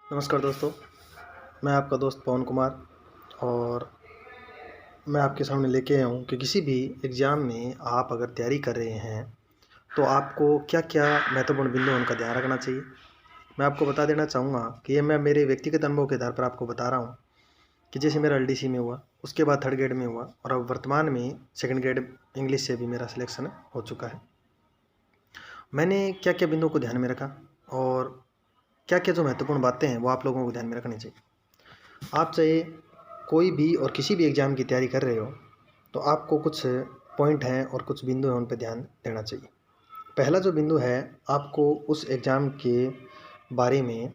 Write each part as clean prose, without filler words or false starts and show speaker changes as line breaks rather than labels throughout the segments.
नमस्कार दोस्तों, मैं आपका दोस्त पवन कुमार। और मैं आपके सामने लेके आया हूँ कि किसी भी एग्ज़ाम में आप अगर तैयारी कर रहे हैं तो आपको क्या-क्या महत्वपूर्ण बिंदु हैं उनका ध्यान रखना चाहिए। मैं आपको बता देना चाहूँगा कि ये मैं मेरे व्यक्तिगत अनुभव के आधार पर आपको बता रहा हूँ कि जैसे मेरा एलडीसी में हुआ, उसके बाद थर्ड ग्रेड में हुआ और अब वर्तमान में सेकंड ग्रेड इंग्लिश से भी मेरा सिलेक्शन हो चुका है। मैंने क्या-क्या बिंदुओं को ध्यान में रखा और क्या-क्या जो महत्वपूर्ण बातें हैं वो आप लोगों को ध्यान में रखनी चाहिए। आप चाहे कोई भी और किसी भी एग्ज़ाम की तैयारी कर रहे हो तो आपको कुछ पॉइंट हैं और कुछ बिंदु हैं उन पे ध्यान देना चाहिए। पहला जो बिंदु है आपको उस एग्ज़ाम के बारे में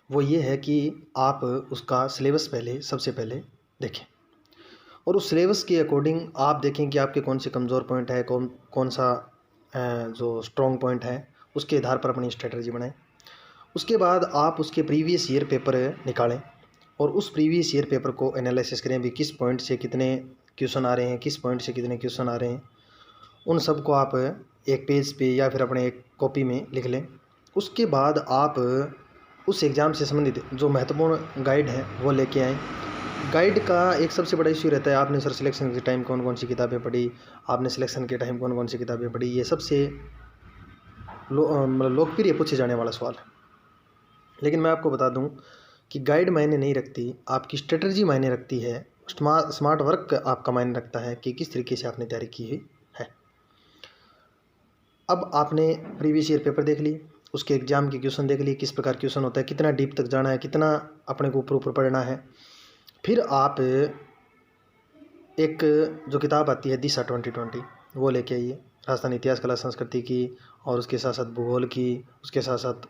वो ये है कि आप उसका सिलेबस पहले सबसे पहले देखें और उस सिलेबस के अकॉर्डिंग आप देखें कि आपके कौन से कमज़ोर पॉइंट है, कौन कौन सा जो स्ट्रॉन्ग पॉइंट है उसके आधार पर अपनी स्ट्रेटजी बनाएं। उसके बाद आप उसके प्रीवियस ईयर पेपर निकालें और उस प्रीवियस ईयर पेपर को एनालिसिस करें भी किस पॉइंट से कितने क्वेश्चन आ रहे हैं, किस पॉइंट से कितने क्वेश्चन आ रहे हैं। उन सब को आप एक पेज पे या फिर अपने एक कॉपी में लिख लें। उसके बाद आप उस एग्ज़ाम से संबंधित जो महत्वपूर्ण गाइड है वो लेके आएँ। गाइड का एक सबसे बड़ा इश्यू रहता है, आपने सर सिलेक्शन के टाइम कौन कौन सी किताबें पढ़ी, आपने सिलेक्शन के टाइम कौन कौन सी किताबें पढ़ी। ये सबसे मतलब लोकप्रिय पूछे जाने वाला सवाल है। लेकिन मैं आपको बता दूं कि गाइड मायने नहीं रखती, आपकी स्ट्रेटजी मायने रखती है। स्मार्ट वर्क आपका मायने रखता है कि किस तरीके से आपने तैयारी की हुई है। अब आपने प्रीवियस ईयर पेपर देख लिए, उसके एग्ज़ाम के क्वेश्चन देख लिए, किस प्रकार क्वेश्चन होता है, कितना डीप तक जाना है, कितना अपने को ऊपर ऊपर पढ़ना है। फिर आप एक जो किताब आती है दिशा 2020 वो लेके आइए, राजस्थान इतिहास कला संस्कृति की और उसके साथ साथ भूगोल की, उसके साथ साथ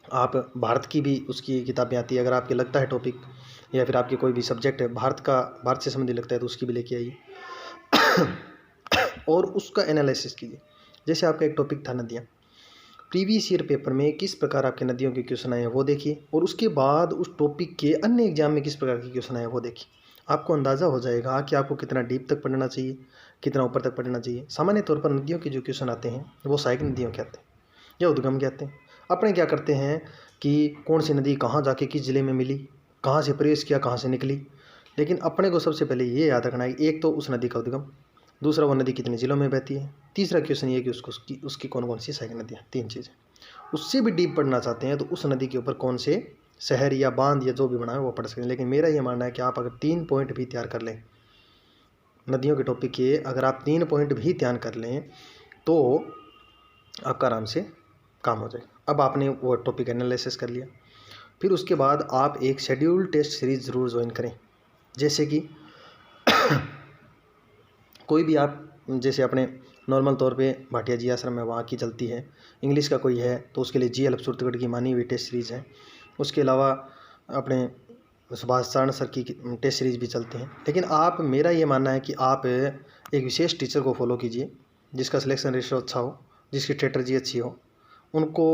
आप भारत की भी उसकी किताबें आती है। अगर आपके लगता है टॉपिक या फिर आपके कोई भी सब्जेक्ट है भारत से संबंधित लगता है तो उसकी भी लेके आइए और उसका एनालिसिस कीजिए। जैसे आपका एक टॉपिक था नदियाँ, प्रीवियस ईयर पेपर में किस प्रकार आपके नदियों के क्वेश्चन आए हैं वो देखिए और उसके बाद उस टॉपिक के अन्य एग्जाम में किस प्रकार के क्वेश्चन आए हैं वो देखिए। आपको अंदाज़ा हो जाएगा कि आपको कितना डीप तक पढ़ना चाहिए, कितना ऊपर तक पढ़ना चाहिए। सामान्य तौर पर नदियों के जो क्वेश्चन आते हैं वो सहायक नदियों के आते हैं या उद्गम के आते हैं। अपने क्या करते हैं कि कौन सी नदी कहाँ जाके किस ज़िले में मिली, कहाँ से प्रवेश किया, कहाँ से निकली। लेकिन अपने को सबसे पहले ये याद रखना है कि एक तो उस नदी का उद्गम, दूसरा वो नदी कितने ज़िलों में बहती है, तीसरा क्वेश्चन ये कि उसकी कौन कौन सी सहायक नदियाँ। तीन चीज़ें। उससे भी डीप पढ़ना चाहते हैं तो उस नदी के ऊपर कौन से शहर या बांध या जो भी बना है वो पढ़ सकते हैं। लेकिन मेरा ये मानना है कि आप अगर 3 पॉइंट भी तैयार कर लें नदियों के टॉपिक के, अगर आप 3 पॉइंट भी तैयार कर लें तो आपका आराम से काम हो जाएगा। अब आपने वो टॉपिक एनालिसिस कर लिया, फिर उसके बाद आप एक शेड्यूल टेस्ट सीरीज ज़रूर ज्वाइन करें। जैसे कि कोई भी आप जैसे अपने नॉर्मल तौर पे भाटिया जी आश्रम है वहाँ की चलती है, इंग्लिश का कोई है तो उसके लिए जी सूरतगढ़ की मानी हुई टेस्ट सीरीज़ है। उसके अलावा अपने सुभाष चारण सर की टेस्ट सीरीज़ भी चलते हैं। लेकिन आप, मेरा ये मानना है कि आप एक विशेष टीचर को फॉलो कीजिए जिसका सिलेक्शन रेशियो अच्छा हो, जिसकी स्ट्रेटजी अच्छी हो। उनको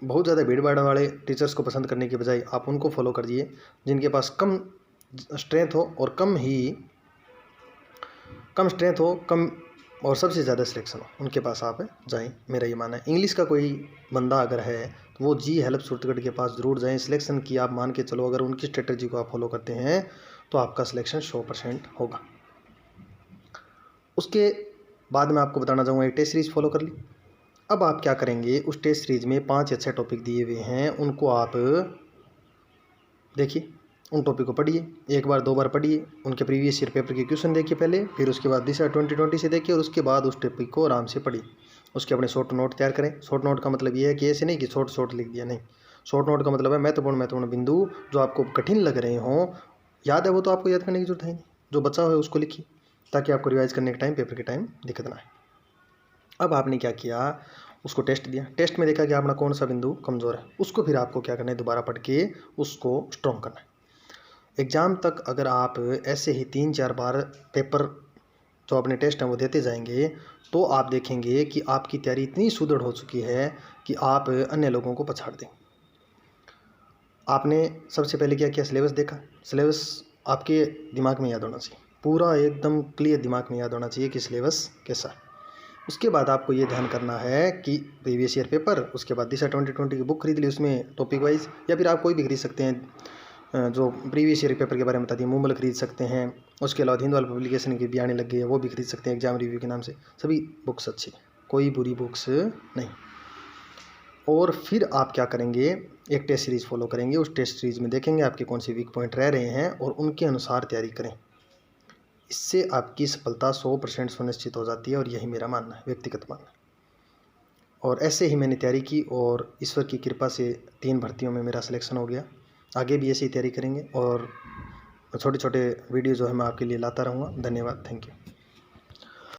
बहुत ज़्यादा भीड़ भाड़ वाले टीचर्स को पसंद करने के बजाय आप उनको फॉलो करिए जिनके पास कम स्ट्रेंथ हो और कम स्ट्रेंथ हो, कम और सबसे ज़्यादा सिलेक्शन हो, उनके पास आप जाएं। मेरा ये मानना है। इंग्लिश का कोई बंदा अगर है तो वो जी हेल्प सूरतगढ़ के पास ज़रूर जाएं। सिलेक्शन की आप मान के चलो, अगर उनकी स्ट्रेटजी को आप फॉलो करते हैं तो आपका सिलेक्शन 100% होगा। उसके बाद मैं आपको बताना चाहूँगा, एक टेस्ट सीरीज़ फॉलो कर ली। अब आप क्या करेंगे, उस टेस्ट सीरीज़ में 5 अच्छे टॉपिक दिए हुए हैं, उनको आप देखिए, उन टॉपिक को पढ़िए, एक बार 2 बार पढ़िए, उनके प्रीवियस ईयर पेपर के क्वेश्चन देखिए पहले, फिर उसके बाद दिशा 2020 से देखिए और उसके बाद उस टॉपिक को आराम से पढ़िए। उसके अपने शॉर्ट नोट तैयार करें। शॉर्ट नोट का मतलब ये है कि ऐसे नहीं कि शॉर्ट लिख दिया, नहीं। शॉर्ट नोट का मतलब है महत्वपूर्ण बिंदु जो आपको कठिन लग रहे हों, याद है वो तो आपको याद करने की जरूरत है नहीं, जो बचा हुआ है उसको लिखिए ताकि आपको रिवाइज करने के टाइम, पेपर के टाइम दिक्कत ना आए। अब आपने क्या किया, उसको टेस्ट दिया, टेस्ट में देखा कि अपना कौन सा बिंदु कमज़ोर है, उसको फिर आपको क्या करना है, दोबारा पढ़ के उसको स्ट्रॉन्ग करना है। एग्ज़ाम तक अगर आप ऐसे ही 3-4 बार पेपर जो अपने टेस्ट हैं वो देते जाएंगे तो आप देखेंगे कि आपकी तैयारी इतनी सुदृढ़ हो चुकी है कि आप अन्य लोगों को पछाड़ दें। आपने सबसे पहले क्या किया, सिलेबस देखा। सिलेबस आपके दिमाग में याद होना चाहिए, पूरा एकदम क्लियर दिमाग में याद होना चाहिए कि सिलेबस कैसा है। उसके बाद आपको ये ध्यान करना है कि प्रीवियस ईयर पेपर, उसके बाद दिशा 2020 की बुक खरीद ली, उसमें टॉपिक वाइज, या फिर आप कोई भी खरीद सकते हैं जो प्रीवियस ईयर पेपर के बारे में बताती है, मूमल खरीद सकते हैं। उसके अलावा हिंदवाल पब्लिकेशन की भी आने लग गई है, वो भी खरीद सकते हैं एग्जाम रिव्यू के नाम से। सभी बुक्स अच्छी, कोई बुरी बुक्स नहीं। और फिर आप क्या करेंगे, एक टेस्ट सीरीज़ फॉलो करेंगे। उस टेस्ट सीरीज़ में देखेंगे आपके कौन से वीक पॉइंट रह रहे हैं और उनके अनुसार तैयारी करें। इससे आपकी सफलता 100% सुनिश्चित हो जाती है, और यही मेरा मानना है, व्यक्तिगत मानना है। और ऐसे ही मैंने तैयारी की और ईश्वर की कृपा से 3 भर्तियों में मेरा सिलेक्शन हो गया। आगे भी ऐसे ही तैयारी करेंगे और छोटे छोटे वीडियो जो है मैं आपके लिए लाता रहूँगा। धन्यवाद, थैंक यू।